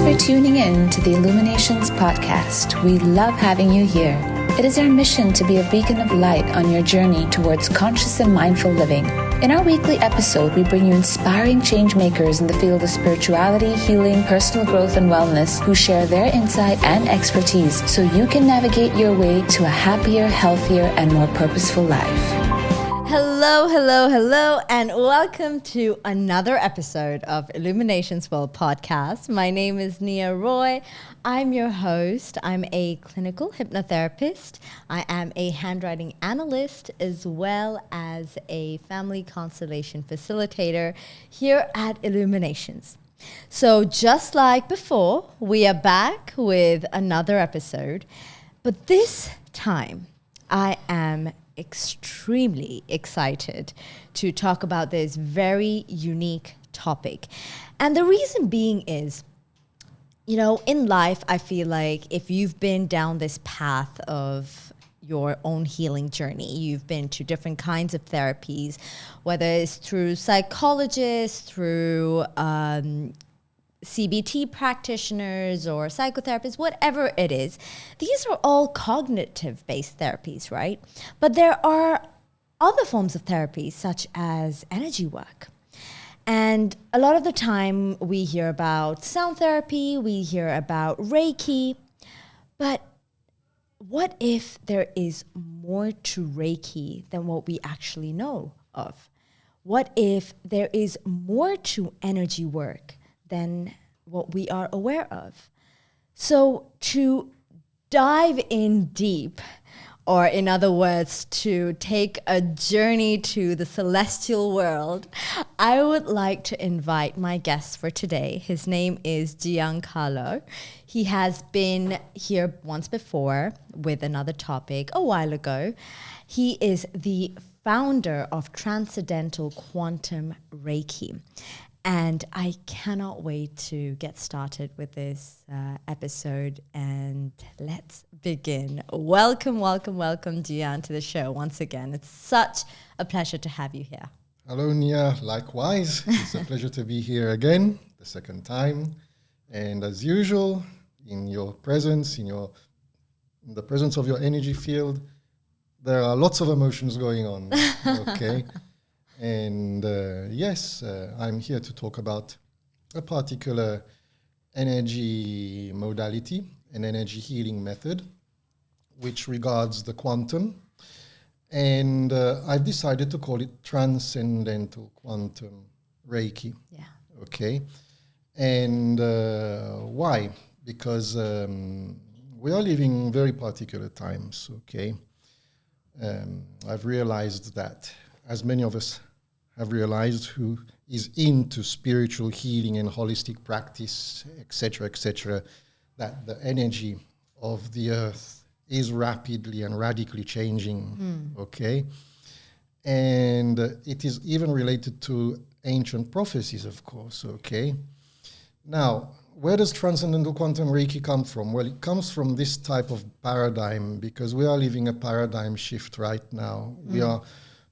for tuning in to the Illuminations Podcast. We love having you here. It is our mission to be a beacon of light on your journey towards conscious and mindful living. In our weekly episode, we bring you inspiring change makers in the field of spirituality, healing, personal growth, and wellness who share their insight and expertise so you can navigate your way to a happier, healthier, and more purposeful life. Hello, and welcome to another episode of Illuminations World Podcast. My name is Nia Roy. I'm your host. I'm a clinical hypnotherapist. I am a handwriting analyst as well as a family constellation facilitator here at Illuminations. So just like before, we are back with another episode, but this time I am extremely excited to talk about this very unique topic. And the reason being is, you know, in life, I feel like if you've been down this path of your own healing journey, you've been to different kinds of therapies, whether it's through psychologists, through CBT practitioners or psychotherapists, whatever it is, these are all cognitive-based therapies, right? But there are other forms of therapy, such as energy work. And a lot of the time we hear about sound therapy, we hear about Reiki, but what if there is more to Reiki than what we actually know of? What if there is more to energy work than what we are aware of? So to dive in deep, or in other words, to take a journey to the celestial world, I would like to invite my guest for today. His name is Gian Carlo. He has been here once before with another topic a while ago. He is the founder of Transcendental Quantum Reiki. And I cannot wait to get started with this episode, and let's begin. Welcome, Gian, to the show once again. It's such a pleasure to have you here. Hello, Nia. Likewise. It's a pleasure to be here again, the second time. And as usual, in your presence, in the presence of your energy field, there are lots of emotions going on. Okay. And yes, I'm here to talk about a particular energy modality, an energy healing method, which regards the quantum. And I've decided to call it Transcendental Quantum Reiki. Yeah. Okay. And why? Because we are living very particular times. Okay. I've realized that, as many of us have realized who is into spiritual healing and holistic practice, etc., that the energy of the earth is rapidly and radically changing, okay? And it is even related to ancient prophecies, of course, okay? Now, where does Transcendental Quantum Reiki come from? Well, it comes from this type of paradigm, because we are living a paradigm shift right now. We are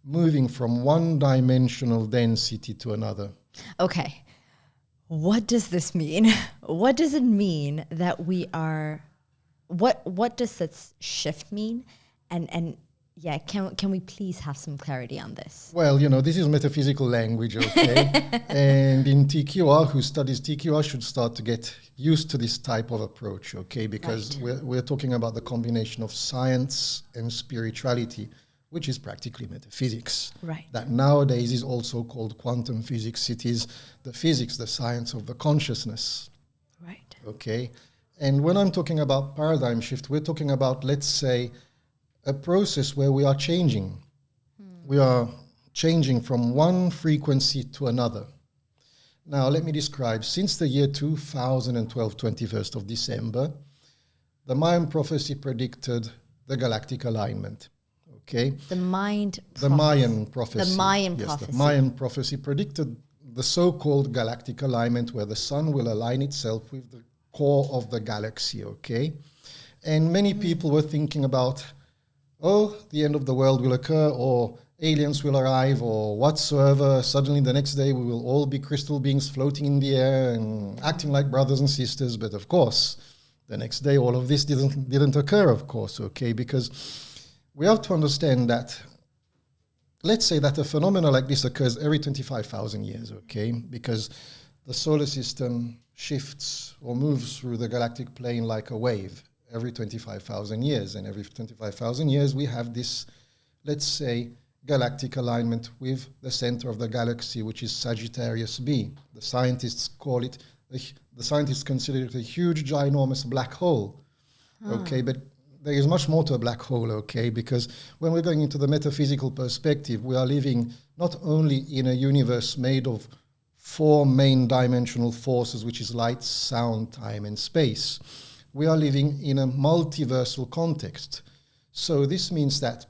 moving from one-dimensional density to another. Okay. What does this mean? What does it mean that we are, what does this shift mean? And yeah, can we please have some clarity on this? Well, you know, this is metaphysical language, okay? And in TQR, who studies TQR should start to get used to this type of approach, okay? Because we're talking about the combination of science and spirituality, which is practically metaphysics. Right. That nowadays is also called quantum physics. It is the physics, the science of the consciousness. Right. Okay. And when I'm talking about paradigm shift, we're talking about, let's say, a process where we are changing. We are changing from one frequency to another. Now, let me describe. Since the year 2012, 21st of December, the Mayan prophecy predicted the galactic alignment. Okay. The Mayan prophecy. The Mayan prophecy. The Mayan prophecy predicted the so-called galactic alignment, where the sun will align itself with the core of the galaxy, okay? And many people were thinking about, the end of the world will occur, or aliens will arrive or whatsoever. Suddenly the next day we will all be crystal beings floating in the air and acting like brothers and sisters. But of course, the next day all of this didn't occur, of course, okay? Because we have to understand that, let's say that a phenomenon like this occurs every 25,000 years, okay? Because the solar system shifts or moves through the galactic plane like a wave every 25,000 years. And every 25,000 years we have this, let's say, galactic alignment with the center of the galaxy, which is Sagittarius B. The scientists call it, the scientists consider it a huge, ginormous black hole. Okay, but there is much more to a black hole, okay, because when we're going into the metaphysical perspective, we are living not only in a universe made of 4 main dimensional forces, which is light, sound, time, and space. We are living in a multiversal context. So this means that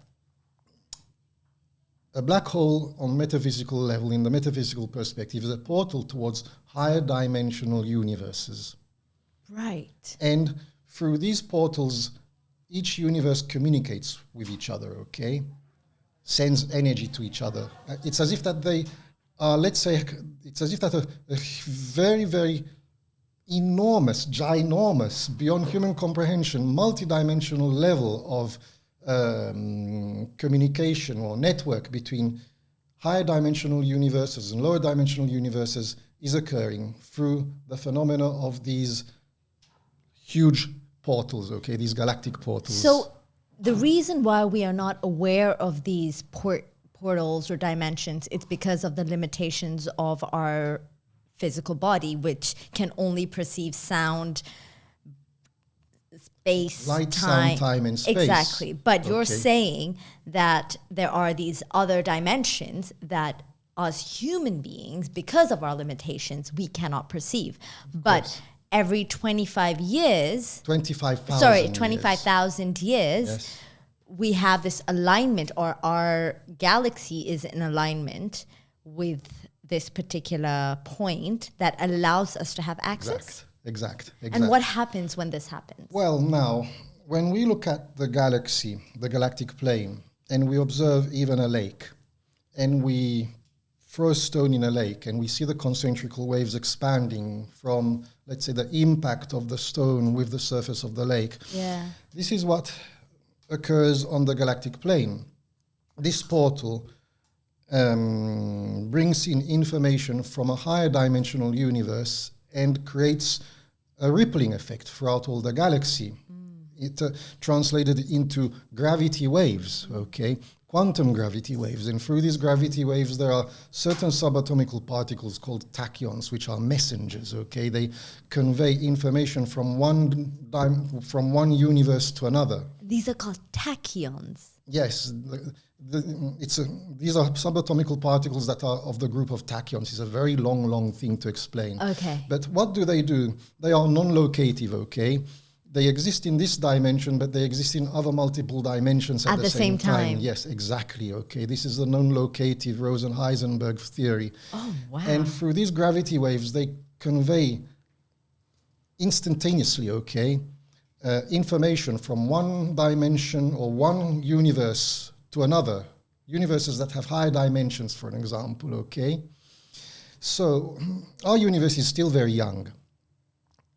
a black hole on metaphysical level, in the metaphysical perspective, is a portal towards higher dimensional universes. Right. And through these portals, each universe communicates with each other, okay? Sends energy to each other. It's as if that they are, let's say, it's as if that a very, very enormous, ginormous, beyond human comprehension, multidimensional level of communication or network between higher dimensional universes and lower dimensional universes is occurring through the phenomena of these huge portals, okay, these galactic portals. So the reason why we are not aware of these portals or dimensions, it's because of the limitations of our physical body, which can only perceive sound, space, light, sound, time, and space. Exactly. But you're saying that there are these other dimensions that us human beings, because of our limitations, we cannot perceive. But every 25 years... 25,000 years, yes, we have this alignment, or our galaxy is in alignment with this particular point that allows us to have access. Exact. And what happens when this happens? Well, now, when we look at the galaxy, the galactic plane, and we observe even a lake, and we throw a stone in a lake, and we see the concentrical waves expanding from, let's say, the impact of the stone with the surface of the lake. Yeah. This is what occurs on the galactic plane. This portal brings in information from a higher dimensional universe and creates a rippling effect throughout all the galaxy. It translated into gravity waves, okay? Quantum gravity waves. And through these gravity waves, there are certain subatomical particles called tachyons, which are messengers, okay? They convey information from one universe to another. These are called tachyons. Yes, these are subatomical particles that are of the group of tachyons. It's a very long thing to explain. Okay. But what do? They are non-locative, okay? They exist in this dimension, but they exist in other multiple dimensions at the same time. Yes, exactly, okay? This is the non-locative Rosen-Heisenberg theory. Oh, wow. And through these gravity waves, they convey instantaneously, okay, information from one dimension or one universe to another, universes that have higher dimensions, for an example, okay? So our universe is still very young.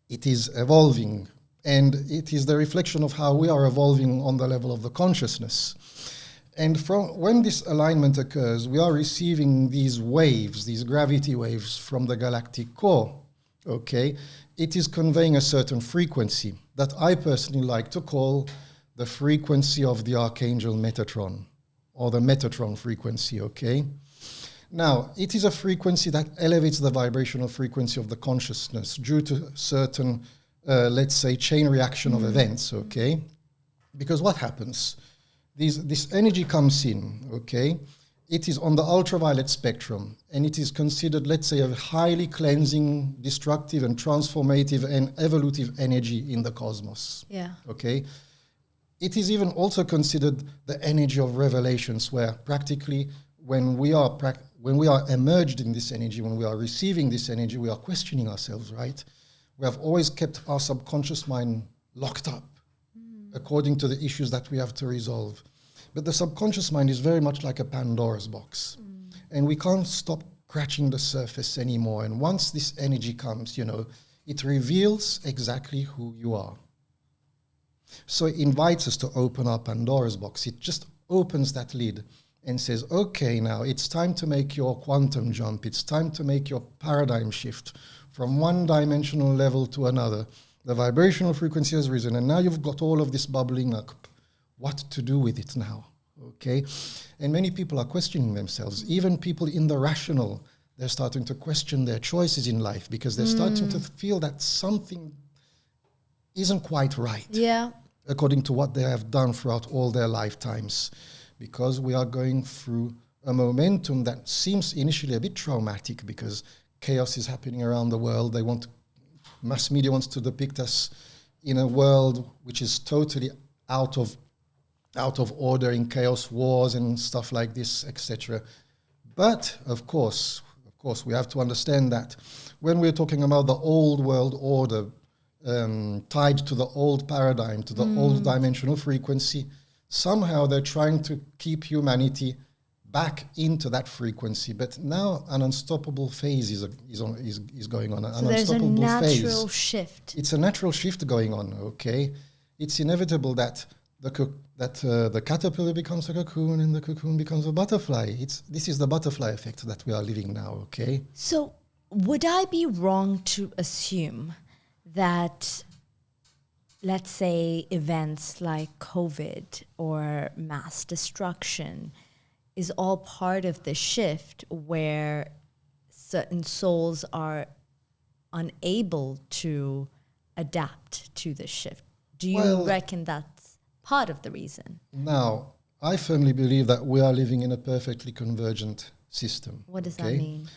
It is evolving, and it is the reflection of how we are evolving on the level of the consciousness. And from when this alignment occurs, we are receiving these waves, these gravity waves from the galactic core, okay? It is conveying a certain frequency that I personally like to call the frequency of the Archangel Metatron, or the Metatron frequency, okay? Now, it is a frequency that elevates the vibrational frequency of the consciousness due to certain, let's say, chain reaction of events, okay? Because what happens? This energy comes in, okay? It is on the ultraviolet spectrum, and it is considered, let's say, a highly cleansing, destructive, and transformative and evolutive energy in the cosmos. Yeah. Okay? It is even also considered the energy of revelations, where practically when we are emerged in this energy, when we are receiving this energy, we are questioning ourselves, right? We have always kept our subconscious mind locked up according to the issues that we have to resolve. But the subconscious mind is very much like a Pandora's box. And we can't stop scratching the surface anymore. And once this energy comes, it reveals exactly who you are. So it invites us to open our Pandora's box. It just opens that lid and says, okay, now it's time to make your quantum jump. It's time to make your paradigm shift from one dimensional level to another. The vibrational frequency has risen, and now you've got all of this bubbling up. What to do with it now? Okay? And many people are questioning themselves. Even people in the rational, they're starting to question their choices in life because they're starting to feel that something isn't quite right. Yeah. According to what they have done throughout all their lifetimes. Because we are going through a momentum that seems initially a bit traumatic because chaos is happening around the world. Mass media wants to depict us in a world which is totally out of order, in chaos, wars and stuff like this, etc. But of course, we have to understand that when we're talking about the old world order, tied to the old paradigm, to the old dimensional frequency, somehow they're trying to keep humanity back into that frequency. But now an unstoppable phase is going on. So there's a natural shift. It's a natural shift going on, okay? It's inevitable that the caterpillar becomes a cocoon and the cocoon becomes a butterfly. This is the butterfly effect that we are living now, okay? So would I be wrong to assume that, let's say, events like COVID or mass destruction is all part of the shift where certain souls are unable to adapt to the shift? Do you reckon that's part of the reason? Now, I firmly believe that we are living in a perfectly convergent system. What does that mean?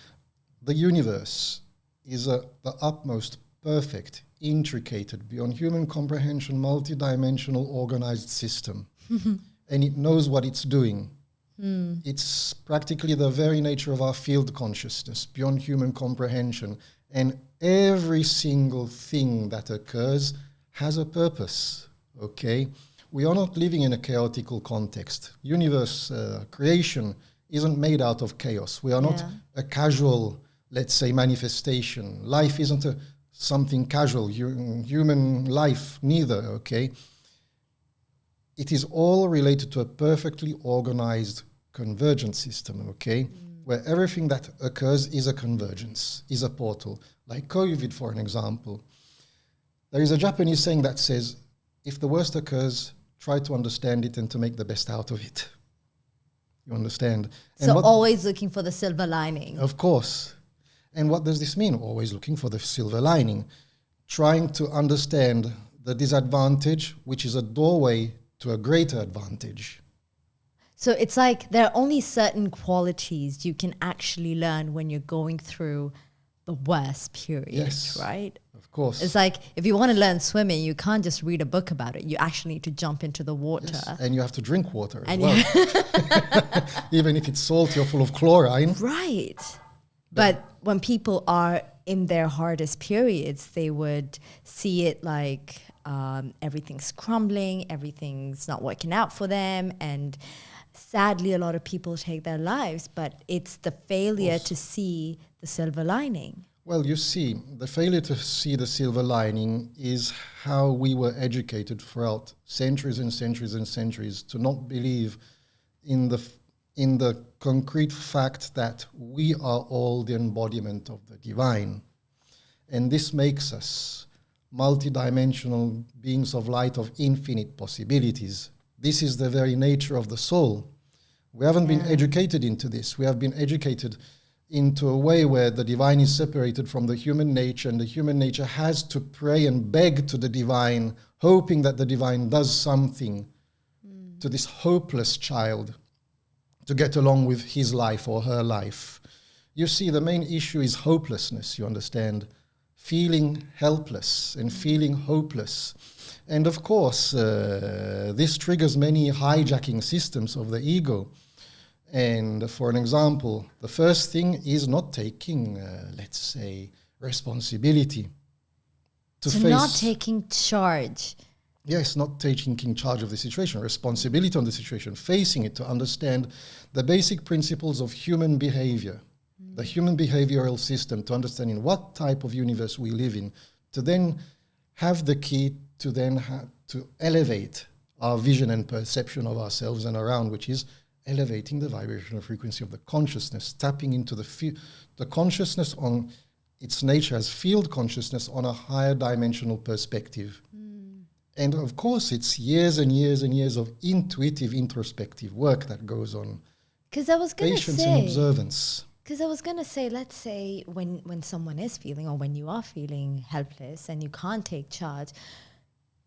The universe is the utmost perfect, intricate, beyond human comprehension, multi-dimensional, organized system. And it knows what it's doing. It's practically the very nature of our field consciousness, beyond human comprehension. And every single thing that occurs has a purpose, okay? We are not living in a chaotical context. Universe creation isn't made out of chaos. We are not a casual, let's say, manifestation. Life isn't something casual. Human life, neither, okay? It is all related to a perfectly organized convergent system, okay? Where everything that occurs is a convergence, is a portal. Like COVID, for an example. There is a Japanese saying that says, if the worst occurs, try to understand it and to make the best out of it. You understand? So always looking for the silver lining. Of course. And what does this mean? Always looking for the silver lining. Trying to understand the disadvantage, which is a doorway to a greater advantage. So it's like there are only certain qualities you can actually learn when you're going through the worst period, right? Of course. It's like if you want to learn swimming, you can't just read a book about it. You actually need to jump into the water. Yes, and you have to drink water as well. Even if it's salty or full of chlorine. Right. But when people are in their hardest periods, they would see it like everything's crumbling, everything's not working out for them, and sadly a lot of people take their lives, but it's the failure to see the silver lining. Well, you see, the failure to see the silver lining is how we were educated throughout centuries and centuries and centuries to not believe in the concrete fact that we are all the embodiment of the divine. And this makes us multidimensional beings of light of infinite possibilities. This is the very nature of the soul. We haven't been educated into this. We have been educated into a way where the divine is separated from the human nature, and the human nature has to pray and beg to the divine, hoping that the divine does something to this hopeless child to get along with his life or her life. You see, the main issue is hopelessness, you understand? Feeling helpless and feeling hopeless. And of course, this triggers many hijacking systems of the ego. And for an example, the first thing is not taking, let's say, responsibility. So not taking charge. Yes, not taking charge of the situation, responsibility on the situation, facing it to understand the basic principles of human behavior, the human behavioral system, to understand in what type of universe we live in, to then have the key to then to elevate our vision and perception of ourselves and around, which is elevating the vibrational frequency of the consciousness, tapping into the consciousness on its nature as field consciousness on a higher dimensional perspective. And of course, it's years and years and years of intuitive, introspective work that goes on. Because I was going to say, patience and observance. Because I was going to say, let's say when someone is feeling, or when you are feeling helpless and you can't take charge,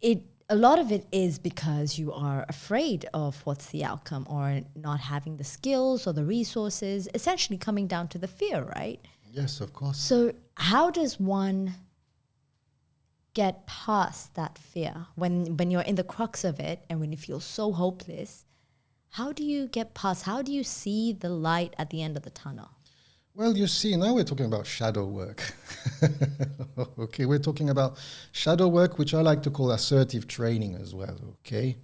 a lot of it is because you are afraid of what's the outcome, or not having the skills or the resources, essentially coming down to the fear, right? Yes, of course. So how does one get past that fear when you're in the crux of it and when you feel so hopeless? How do you get past? How do you see the light at the end of the tunnel? Well, you see, now we're talking about shadow work. Okay, we're talking about shadow work, which I like to call assertive training as well, okay?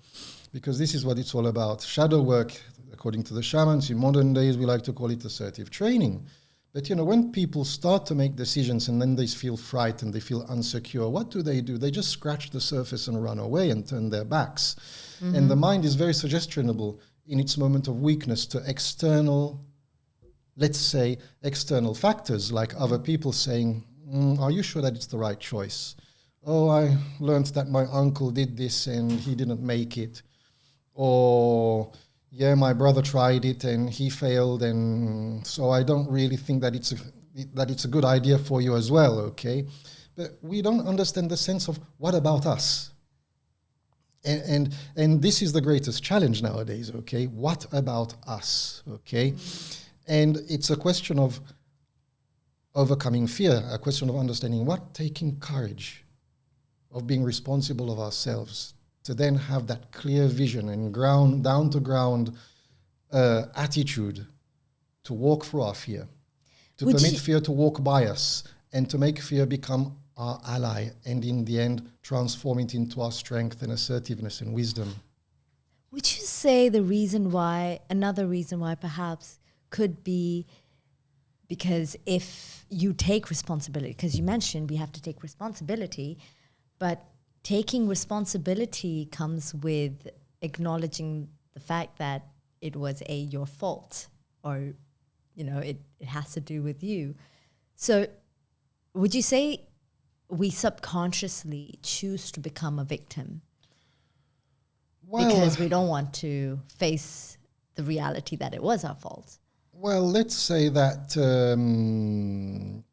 Because this is what it's all about. Shadow work, according to the shamans, in modern days, we like to call it assertive training. But, when people start to make decisions and then they feel frightened, they feel insecure, what do? They just scratch the surface and run away and turn their backs. Mm-hmm. And the mind is very suggestionable in its moment of weakness to external, let's say, external factors, like other people saying, are you sure that it's the right choice? Oh, I learned that my uncle did this and he didn't make it. Or, yeah, my brother tried it and he failed, and so I don't really think that it's a good idea for you as well, okay? But we don't understand the sense of what about us? And this is the greatest challenge nowadays, okay? What about us, okay? And it's a question of overcoming fear, a question of understanding what, taking courage, of being responsible of ourselves, to then have that clear vision and down to ground attitude to walk through our fear, to permit fear to walk by us, and to make fear become our ally, and in the end transform it into our strength and assertiveness and wisdom. Would you say another reason why perhaps could be because if you take responsibility, because you mentioned we have to take responsibility, but taking responsibility comes with acknowledging the fact that it was your fault, or, it has to do with you. So would you say we subconsciously choose to become a victim because we don't want to face the reality that it was our fault? Well, let's say that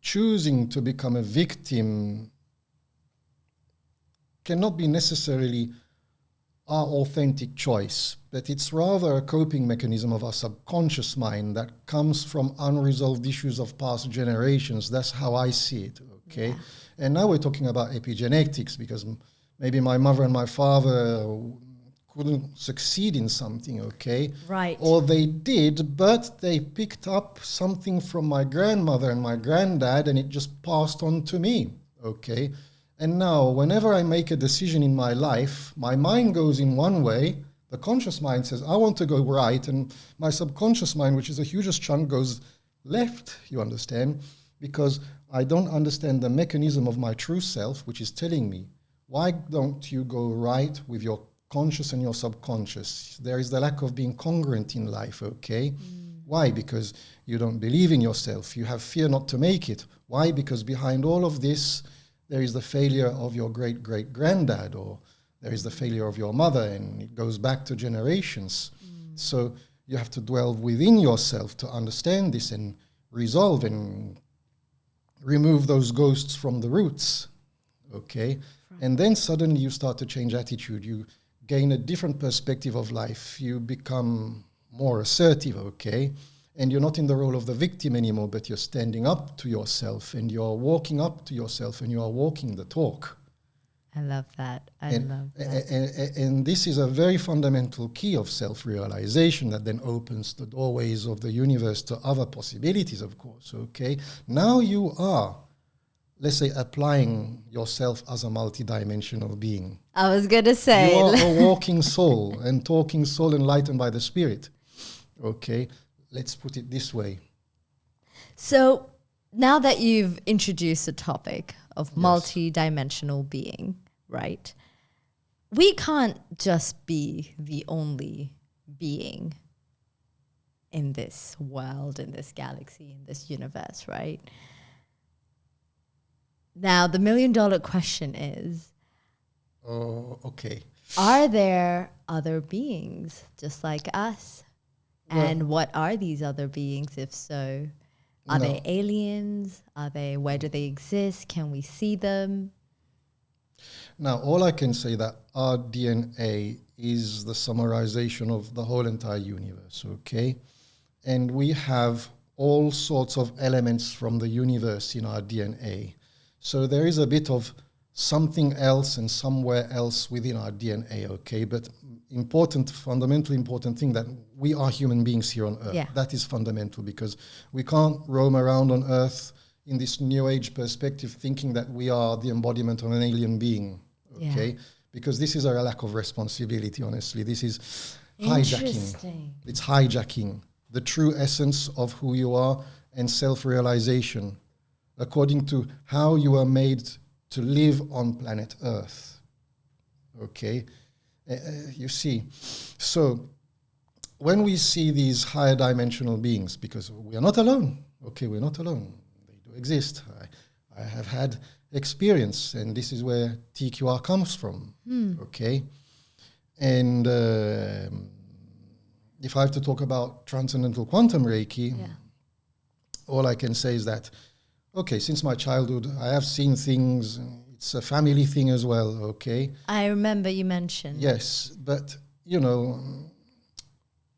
choosing to become a victim cannot be necessarily our authentic choice, but it's rather a coping mechanism of our subconscious mind that comes from unresolved issues of past generations. That's how I see it, okay? Yeah. And now we're talking about epigenetics, because maybe my mother and my father couldn't succeed in something, okay? Right. Or they did, but they picked up something from my grandmother and my granddad, and it just passed on to me, okay? And now, whenever I make a decision in my life, my mind goes in one way, the conscious mind says, I want to go right, and my subconscious mind, which is the hugest chunk, goes left, you understand? Because I don't understand the mechanism of my true self, which is telling me, why don't you go right with your conscious and your subconscious? There is the lack of being congruent in life, okay? Why? Because you don't believe in yourself. You have fear not to make it. Why? Because behind all of this, there is the failure of your great-great-granddad, or there is the failure of your mother, and it goes back to generations. So you have to dwell within yourself to understand this and resolve and remove those ghosts from the roots, okay? Right. And then suddenly you start to change attitude. You gain a different perspective of life. You become more assertive, okay? And you're not in the role of the victim anymore, but you're standing up to yourself, and you're walking up to yourself, and you are walking the talk. I love that. I love that. And this is a very fundamental key of self-realization that then opens the doorways of the universe to other possibilities, of course, okay? Now you are let's say, applying yourself as a multidimensional being. I was going to say. You are a walking soul and talking soul enlightened by the Spirit. Okay, let's put it this way. So now that you've introduced the topic of multidimensional being, right? We can't just be the only being in this world, in this galaxy, in this universe, right? Now, the $1 million question is, Oh, okay. are there other beings just like us? And what are these other beings, if so? Are they aliens? Where do they exist? Can we see them? Now, all I can say that our DNA is the summarization of the whole entire universe, okay? And we have all sorts of elements from the universe in our DNA. So there is a bit of something else and somewhere else within our DNA, okay? But fundamentally important thing that we are human beings here on Earth. Yeah. That is fundamental, because we can't roam around on Earth in this new age perspective thinking that we are the embodiment of an alien being, okay? Yeah. Because this is a lack of responsibility, honestly. This is hijacking. Interesting. It's hijacking the true essence of who you are and self-realization according to how you are made to live on planet Earth. Okay? You see. So when we see these higher dimensional beings, because we are not alone, okay, we're not alone. They do exist. I have had experience, and this is where TQR comes from, okay? And if I have to talk about Transcendental Quantum Reiki, all I can say is that, okay, since my childhood, I have seen things. It's a family thing as well, okay? I remember you mentioned. Yes, but,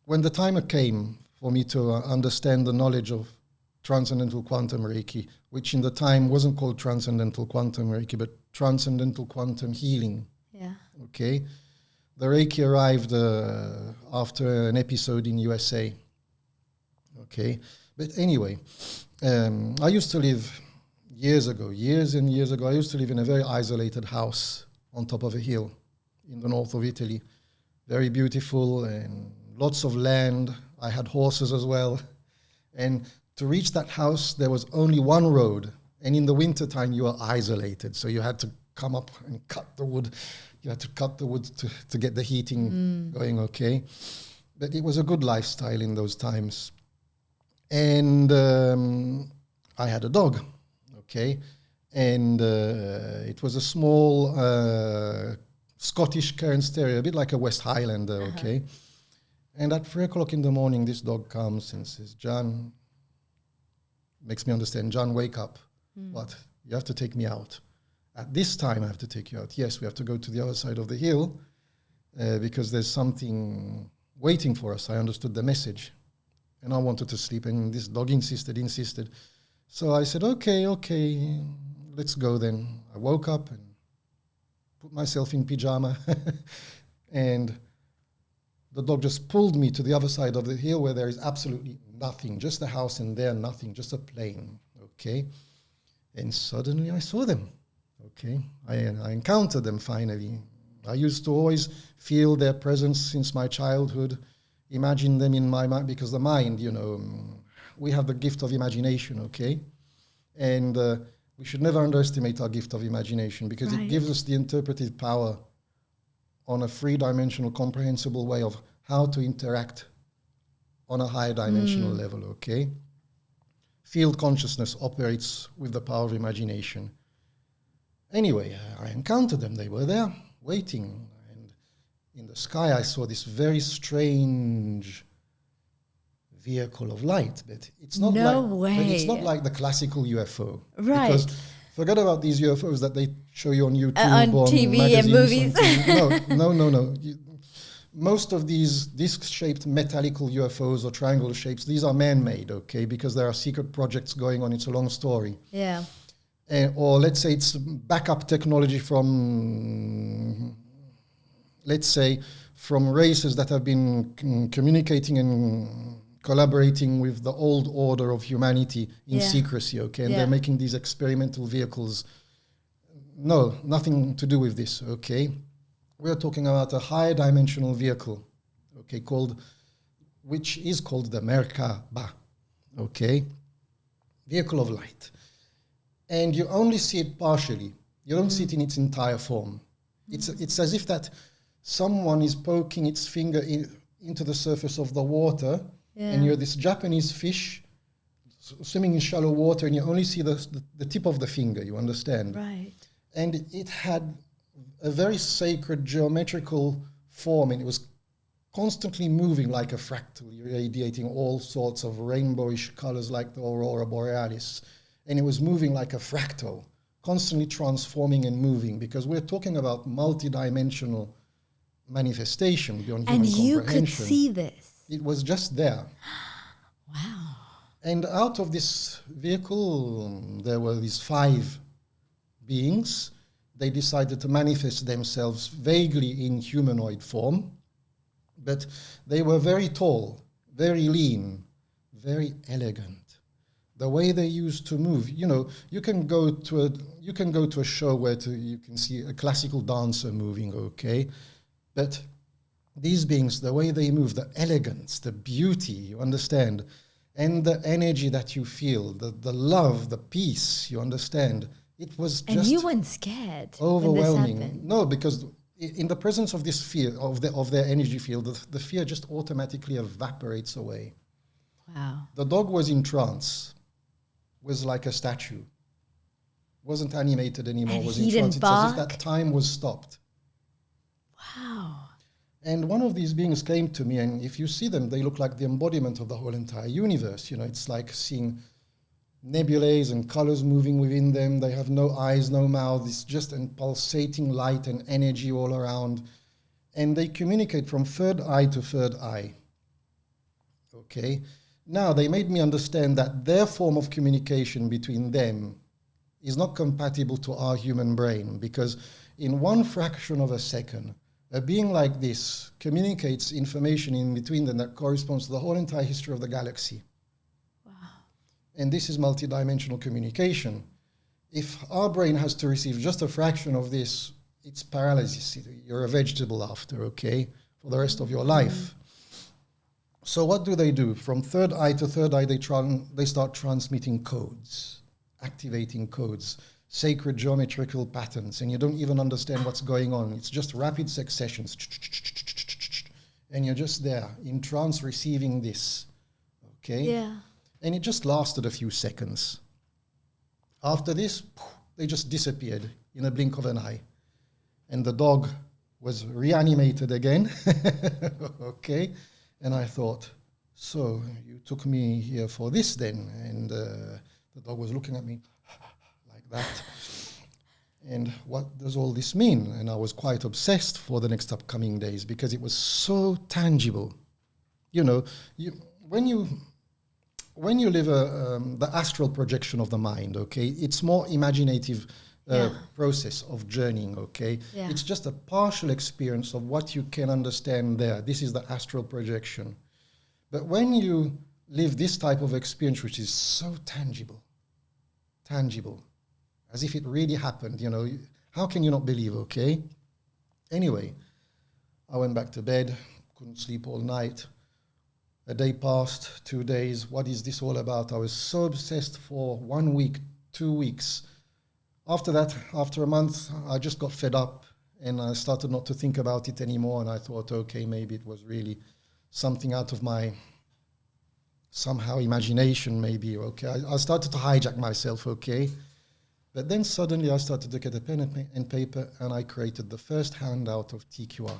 when the time came for me to understand the knowledge of Transcendental Quantum Reiki, which in the time wasn't called Transcendental Quantum Reiki, but Transcendental Quantum Healing, okay? The Reiki arrived after an episode in USA, okay? But anyway, I used to live years and years ago, I used to live in a very isolated house on top of a hill in the north of Italy. Very beautiful and lots of land. I had horses as well. And to reach that house, there was only one road. And in the wintertime, you were isolated. So you had to come up and cut the wood. You had to cut the wood to get the heating going, okay? But it was a good lifestyle in those times. And I had a dog, okay? And it was a small Scottish Cairns Terrier, a bit like a West Highlander, okay? And at 3 o'clock in the morning, this dog comes and says, John, makes me understand, John, wake up. What? You have to take me out. At this time, I have to take you out. Yes, we have to go to the other side of the hill because there's something waiting for us. I understood the message. And I wanted to sleep, and this dog insisted. So I said, okay, let's go then. I woke up and put myself in pyjama, and the dog just pulled me to the other side of the hill where there is absolutely nothing, just a house and there nothing, just a plain, okay? And suddenly I saw them, okay? I encountered them finally. I used to always feel their presence since my childhood, imagine them in my mind, because the mind, we have the gift of imagination, okay? And we should never underestimate our gift of imagination, because it gives us the interpretive power on a three-dimensional, comprehensible way of how to interact on a higher dimensional level, okay? Field consciousness operates with the power of imagination. Anyway, I encountered them. They were there, waiting. And in the sky, I saw this very strange vehicle of light. But it's not But it's not like the classical UFO. Right. Because forget about these UFOs that they show you on YouTube, on TV and movies. No. Most of these disc-shaped metallical UFOs or triangle shapes, these are man-made, okay, because there are secret projects going on. It's a long story. Yeah. Or let's say it's backup technology from, let's say, from races that have been communicating and collaborating with the old order of humanity in Yeah. secrecy, okay? And Yeah. they're making these experimental vehicles. No, nothing to do with this, okay? We're talking about a higher dimensional vehicle, okay, which is called the Merkaba, okay? Vehicle of light. And you only see it partially. You don't see it in its entire form. It's as if that someone is poking its finger into the surface of the water, and you're this Japanese fish swimming in shallow water, and you only see the tip of the finger, you understand? Right. And it had a very sacred geometrical form, and it was constantly moving like a fractal, irradiating all sorts of rainbowish colors like the aurora borealis. And it was moving like a fractal, constantly transforming and moving, because we're talking about multidimensional manifestation beyond human And you comprehension. could see this. It was just there. Wow. And out of this vehicle, there were these 5 beings. They decided to manifest themselves vaguely in humanoid form, but they were very tall, very lean, very elegant. The way they used to move, you can go to a show where you can see a classical dancer moving, okay? But these beings, the way they move, the elegance, the beauty, you understand, and the energy that you feel, the love, the peace, you understand, it was just And you weren't scared overwhelming. when this happened. No, because in the presence of this fear, of their energy field, the fear just automatically evaporates away. Wow. The dog was in trance, was like a statue, wasn't animated anymore, And was he in trance. didn't It's as if bark? that time was stopped. Wow. And one of these beings came to me, and if you see them, they look like the embodiment of the whole entire universe. It's like seeing nebulae and colors moving within them. They have no eyes, no mouth. It's just a pulsating light and energy all around. And they communicate from third eye to third eye. Okay? Now, they made me understand that their form of communication between them is not compatible to our human brain, because in one fraction of a second, a being like this communicates information in between them that corresponds to the whole entire history of the galaxy. Wow. And this is multidimensional communication. If our brain has to receive just a fraction of this, it's paralysis. You're a vegetable after, okay, for the rest of your life. So what do? From third eye to third eye, they start transmitting codes, activating codes, sacred geometrical patterns, and you don't even understand what's going on. It's just rapid successions. And you're just there in trance receiving this, okay? Yeah. And it just lasted a few seconds. After this, they just disappeared in a blink of an eye. And the dog was reanimated again, okay? And I thought, so you took me here for this then? And the dog was looking at me like that. And what does all this mean? And I was quite obsessed for the next upcoming days because it was so tangible. When you live the astral projection of the mind, okay, it's more imaginative process of journeying, okay? Yeah. It's just a partial experience of what you can understand there. This is the astral projection. But when you live this type of experience, which is so tangible, as if it really happened, how can you not believe, okay? Anyway, I went back to bed, couldn't sleep all night. A day passed, 2 days. What is this all about? I was so obsessed for 1 week, 2 weeks. After that, after a month, I just got fed up and I started not to think about it anymore. And I thought, okay, maybe it was really something out of my somehow imagination, maybe, okay. I started to hijack myself, okay. But then suddenly I started to get a pen and paper and I created the first handout of TQR.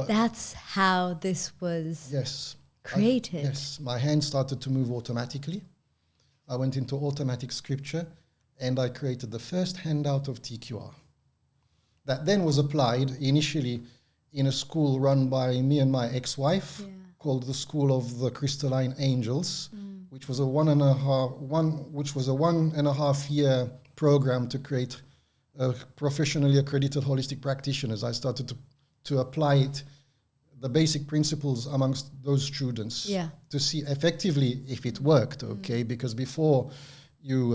That's how this was created. Yes, my hand started to move automatically. I went into automatic scripture and I created the first handout of TQR. That then was applied initially in a school run by me and my ex-wife called the School of the Crystalline Angels, which was a 1.5 year program to create professionally accredited holistic practitioners. I started to apply it the basic principles amongst those students to see effectively if it worked, okay? Because before you,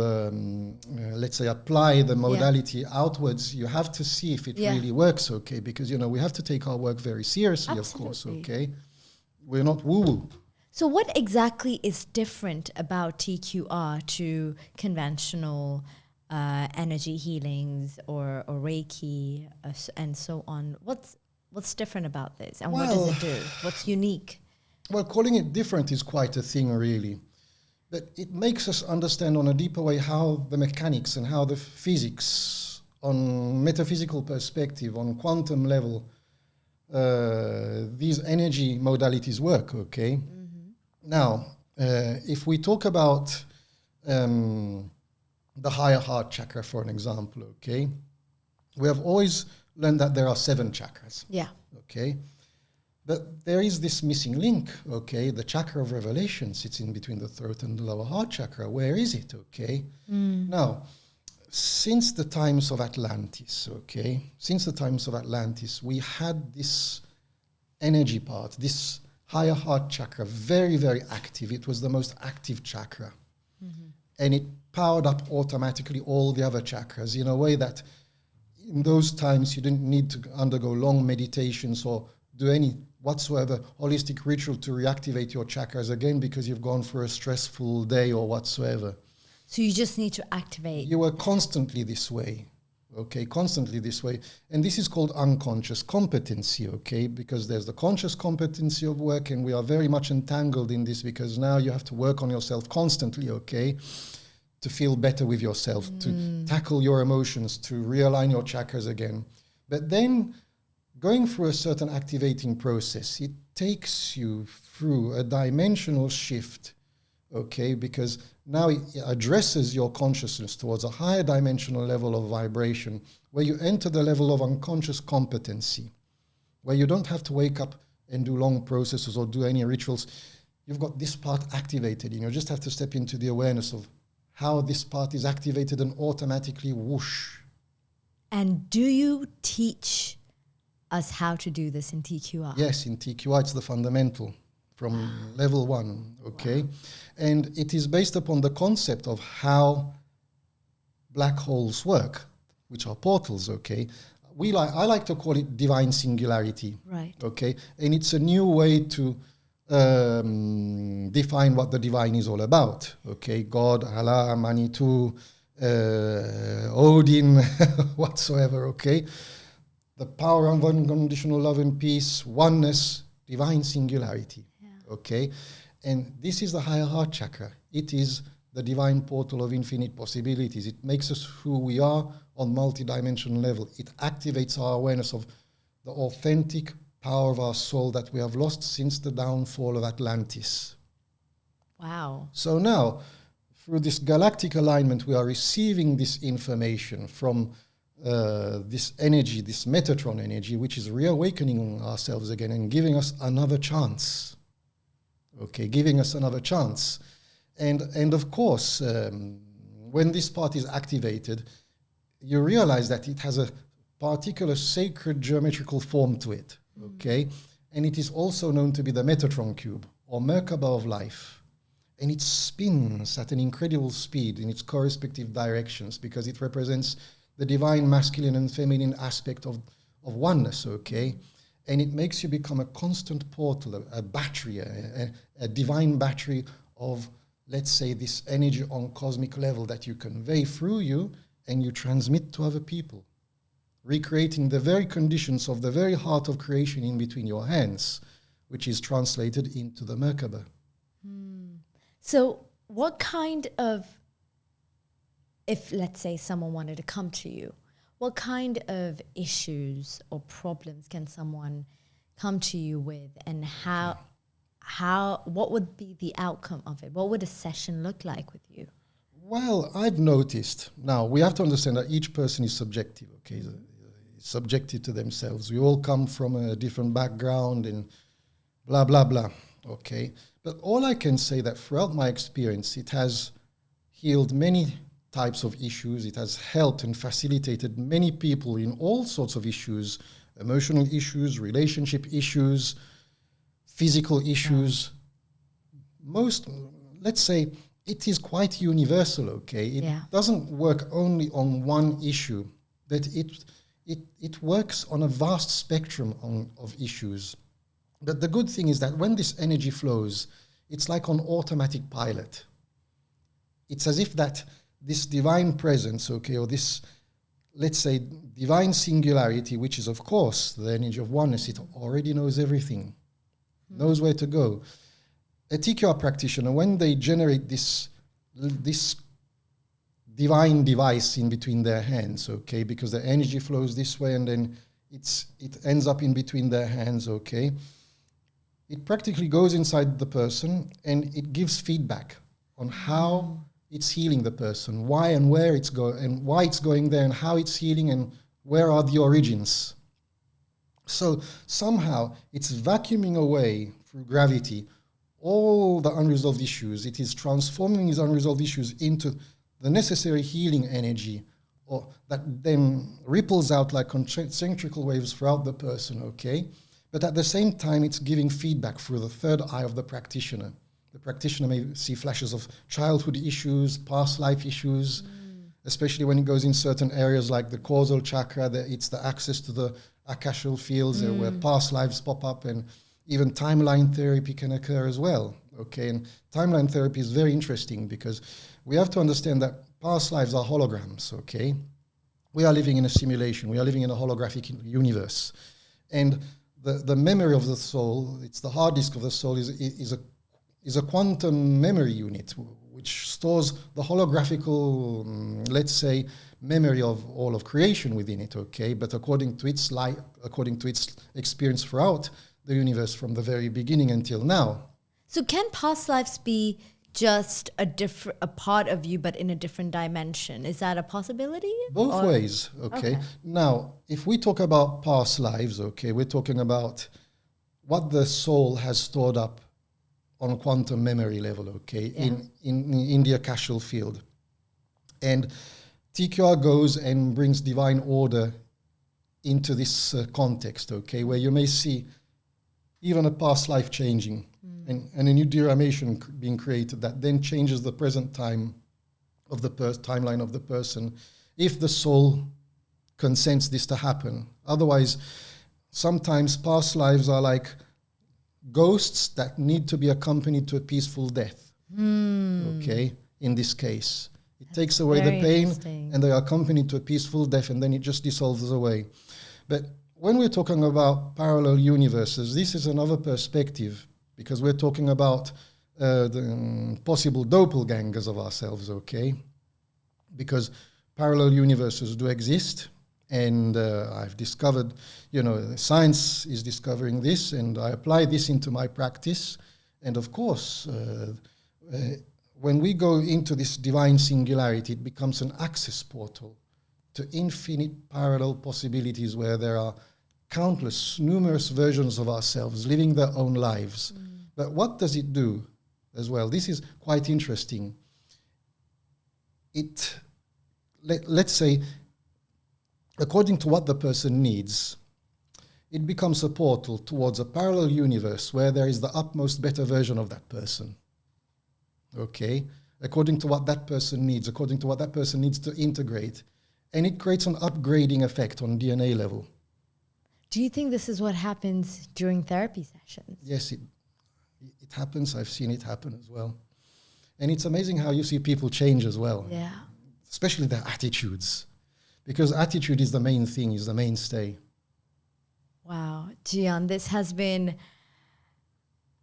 let's say, apply the modality outwards, you have to see if it really works, okay? Because, you know, we have to take our work very seriously, of course, okay? We're not woo-woo. So what exactly is different about TQR to conventional energy healings or Reiki and so on? What's different about this, and what does it do? What's unique? Well, calling it different is quite a thing, really. But it makes us understand on a deeper way how the mechanics and how the physics, on metaphysical perspective, on quantum level, these energy modalities work, okay? Mm-hmm. Now, if we talk about the higher heart chakra, for an example, okay? We have always learned that there are 7 chakras. Yeah. Okay. But there is this missing link, okay? The chakra of revelation sits in between the throat and the lower heart chakra. Where is it, okay? Now, since the times of Atlantis, okay? Since the times of Atlantis, we had this energy part, this higher heart chakra, very, very active. It was the most active chakra. Mm-hmm. And it powered up automatically all the other chakras in a way that in those times you didn't need to undergo long meditations or do any whatsoever holistic ritual to reactivate your chakras again because you've gone for a stressful day or whatsoever. So you just need to activate. You were constantly this way, okay, constantly this way. And this is called unconscious competency, okay, because there's the conscious competency of work, and we are very much entangled in this because now you have to work on yourself constantly, okay, to feel better with yourself, to tackle your emotions, to realign your chakras again. But then going through a certain activating process, it takes you through a dimensional shift, okay, because now it addresses your consciousness towards a higher dimensional level of vibration where you enter the level of unconscious competency, where you don't have to wake up and do long processes or do any rituals. You've got this part activated, and you just have to step into the awareness of how this part is activated and automatically whoosh. And do you teach us how to do this in TQR? Yes, in TQR it's the fundamental from level 1, okay? Wow. And it is based upon the concept of how black holes work, which are portals, okay? I like to call it divine singularity, right? Okay, and it's a new way to define what the divine is all about. Okay, God, Allah, Manitou, Odin, whatsoever. Okay, the power of unconditional love and peace, oneness, divine singularity. Yeah. Okay, and this is the higher heart chakra. It is the divine portal of infinite possibilities. It makes us who we are on multi-dimensional level. It activates our awareness of the authentic power of our soul that we have lost since the downfall of Atlantis. Wow. So now, through this galactic alignment, we are receiving this information from this energy, this Metatron energy, which is reawakening ourselves again and giving us another chance. Okay, giving us another chance. And of course, when this part is activated, you realize that it has a particular sacred geometrical form to it. Okay, and it is also known to be the Metatron cube or Merkaba of life, and it spins at an incredible speed in its correspective directions because it represents the divine masculine and feminine aspect of oneness. Okay, and it makes you become a constant portal, a battery, a divine battery of, let's say, this energy on cosmic level that you convey through you and you transmit to other people, recreating the very conditions of the very heart of creation in between your hands, which is translated into the Merkaba. So what kind of, if let's say someone wanted to come to you, what kind of issues or problems can someone come to you with, and what would be the outcome of it? What would a session look like with you? Well, I've noticed, now we have to understand that each person is subjective, okay? Subjective to themselves. We all come from a different background and blah, blah, blah, okay? But all I can say that throughout my experience, it has healed many types of issues. It has helped and facilitated many people in all sorts of issues, emotional issues, relationship issues, physical issues. Let's say, it is quite universal, okay? It doesn't work only on one issue, that it works on a vast spectrum of issues. But the good thing is that when this energy flows, it's like on automatic pilot. It's as if that this divine presence, okay, or this, let's say, divine singularity, which is, of course, the energy of oneness, it already knows everything, knows where to go. A TQR practitioner, when they generate this divine device in between their hands, okay, because the energy flows this way and then it ends up in between their hands, okay, it practically goes inside the person and it gives feedback on how it's healing the person, why and where it's going, and why it's going there, and how it's healing, and where are the origins. So somehow it's vacuuming away through gravity all the unresolved issues. It is transforming these unresolved issues into the necessary healing energy, or that then ripples out like concentrical waves throughout the person, okay? But at the same time, it's giving feedback through the third eye of the practitioner. The practitioner may see flashes of childhood issues, past life issues, especially when it goes in certain areas like the causal chakra, it's the access to the akashal fields where past lives pop up, and even timeline therapy can occur as well, okay? And timeline therapy is very interesting because we have to understand that past lives are holograms, okay? We are living in a simulation. We are living in a holographic universe. And the memory of the soul, it's the hard disk of the soul, is a quantum memory unit, which stores the holographical, let's say, memory of all of creation within it, okay? But according to its light, according to its experience throughout the universe from the very beginning until now. So can past lives be just a part of you, but in a different dimension? Is that a possibility? Both ways, okay? Now, if we talk about past lives, okay, we're talking about what the soul has stored up on quantum memory level, okay, in the akashal field. And TQR goes and brings divine order into this context, okay, where you may see even a past life changing and a new duration being created that then changes the present time of the timeline of the person, if the soul consents this to happen. Otherwise, sometimes past lives are like ghosts that need to be accompanied to a peaceful death, okay, in this case. It takes away the pain and they are accompanied to a peaceful death, and then it just dissolves away. But when we're talking about parallel universes, this is another perspective, because we're talking about the possible doppelgangers of ourselves, okay? Because parallel universes do exist, and I've discovered, science is discovering this, and I apply this into my practice. And of course, when we go into this divine singularity, it becomes an access portal to infinite parallel possibilities where there are countless, numerous versions of ourselves living their own lives. But what does it do as well? This is quite interesting. Let's say, according to what the person needs, it becomes a portal towards a parallel universe where there is the utmost better version of that person. Okay? According to what that person needs, according to what that person needs to integrate. And it creates an upgrading effect on DNA level. Do you think this is what happens during therapy sessions? Yes, it happens. I've seen it happen as well. And it's amazing how you see people change as well. Yeah. Especially their attitudes. Because attitude is the main thing, is the mainstay. Wow. Gian, this has been,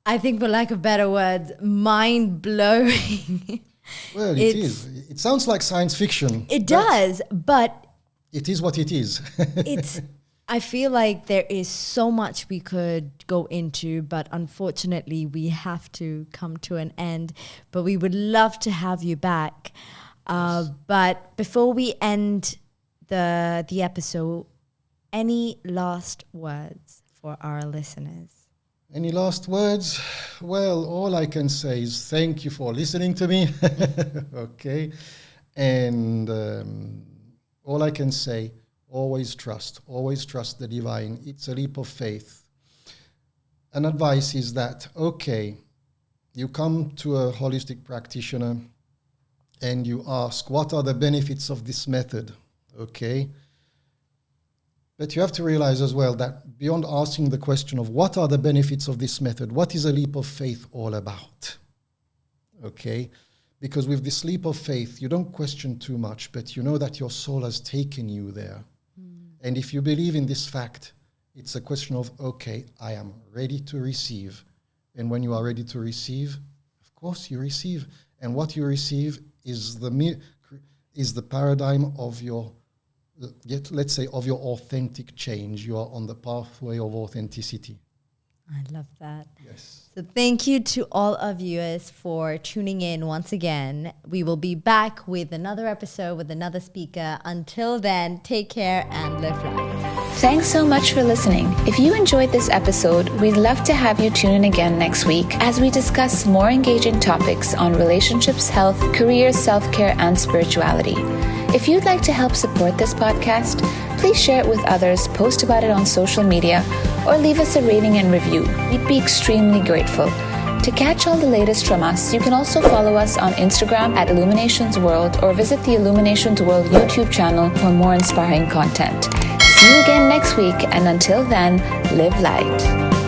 I think for lack of better words, mind-blowing. Well, it is. It sounds like science fiction. It does, but it is what it is. I feel like there is so much we could go into, but unfortunately we have to come to an end. But we would love to have you back. Yes. But before we end the episode, any last words for our listeners? Any last words? Well, all I can say is thank you for listening to me. Okay. And all I can say, always trust the divine. It's a leap of faith. an advice is that, okay, you come to a holistic practitioner and you ask, what are the benefits of this method? Okay. But you have to realize as well that beyond asking the question of what are the benefits of this method, what is a leap of faith all about? Okay. Because with this leap of faith, you don't question too much, but you know that your soul has taken you there. And if you believe in this fact, it's a question of, okay, I am ready to receive. And when you are ready to receive, of course you receive. And what you receive is the paradigm of your, let's say, of your authentic change. You are on the pathway of authenticity. I love that. Yes. So thank you to all of you for tuning in once again. We will be back with another episode with another speaker. Until then, take care and live light. Thanks so much for listening. If you enjoyed this episode, we'd love to have you tune in again next week as we discuss more engaging topics on relationships, health, career, self-care, and spirituality. If you'd like to help support this podcast, please share it with others, post about it on social media, or leave us a rating and review. We'd be extremely grateful. To catch all the latest from us, you can also follow us on Instagram at Illuminations World or visit the Illuminations World YouTube channel for more inspiring content. See you again next week, and until then, live light.